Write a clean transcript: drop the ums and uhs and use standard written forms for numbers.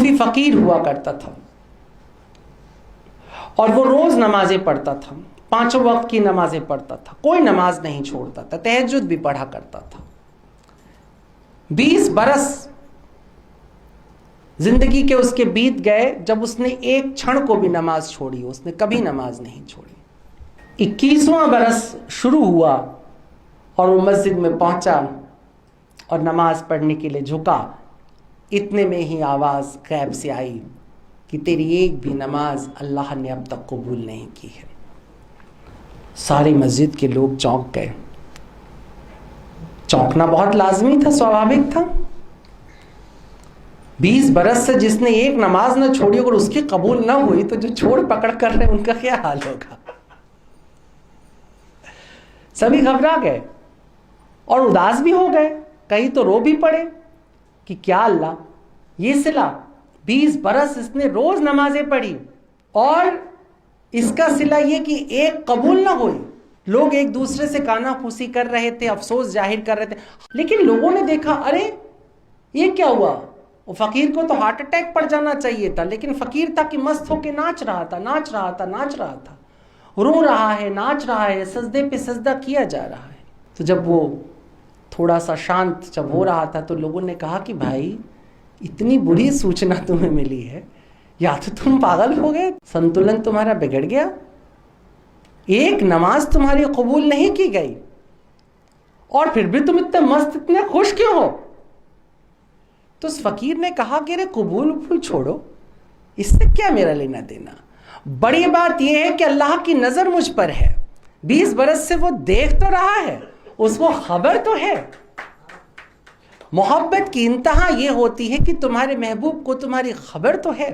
صوفی فقیر ہوا کرتا تھا اور وہ روز نمازیں پڑھتا تھا، 5 وقت کی نمازیں پڑھتا تھا، کوئی نماز نہیں چھوڑتا تھا، تہجد بھی پڑھا کرتا تھا۔ 20 برس زندگی کے اس کے بیت گئے جب اس نے ایک چھڑ کو بھی نماز چھوڑی، اس نے کبھی نماز نہیں چھوڑی۔ 21واں برس شروع ہوا اور وہ مسجد میں پہنچا اور نماز پڑھنے کے لیے جھکا، اتنے میں ہی آواز غیب سے آئی کہ تیری ایک بھی نماز اللہ نے اب تک قبول نہیں کی ہے۔ ساری مسجد کے لوگ چونک گئے۔ چونکنا بہت لازمی تھا، سوابھک تھا۔ 20 برس سے جس نے ایک نماز نہ چھوڑی، اگر اس کی قبول نہ ہوئی تو جو چھوڑ پکڑ کر رہے ان کا کیا حال ہوگا؟ سبھی گھبرا گئے اور اداس بھی ہو گئے، کہیں تو رو بھی پڑے کہ کیا اللہ، یہ صلہ 20 برس اس نے روز نمازیں پڑھی اور اس کا صلہ یہ کہ ایک قبول نہ ہوئی۔ لوگ ایک دوسرے سے کانا پھوسی کر رہے تھے، افسوس ظاہر کر رہے تھے، لیکن لوگوں نے دیکھا ارے یہ کیا ہوا؟ وہ فقیر کو تو ہارٹ اٹیک پڑ جانا چاہیے تھا، لیکن فقیر تھا کہ مست ہو کے ناچ رہا تھا، رو رہا ہے، ناچ رہا ہے، سجدے پہ سجدہ کیا جا رہا ہے۔ تو جب وہ تھوڑا سا شانت جب ہو رہا تھا تو لوگوں نے کہا کہ بھائی اتنی بری سوچنا تمہیں ملی ہے، یا تو تم پاگل ہو گئے، سنتولن تمہارا بگڑ گیا، ایک نماز تمہاری قبول نہیں کی گئی اور پھر بھی تم اتنے مست، اتنے خوش کیوں ہو؟ تو اس فقیر نے کہا کہ قبول چھوڑو، اس سے کیا میرا لینا دینا، بڑی بات یہ ہے کہ اللہ کی نظر مجھ پر ہے، 20 برس سے وہ دیکھ تو رہا ہے، اس کو خبر تو ہے۔ محبت کی انتہا یہ ہوتی ہے کہ تمہارے محبوب کو تمہاری خبر تو ہے۔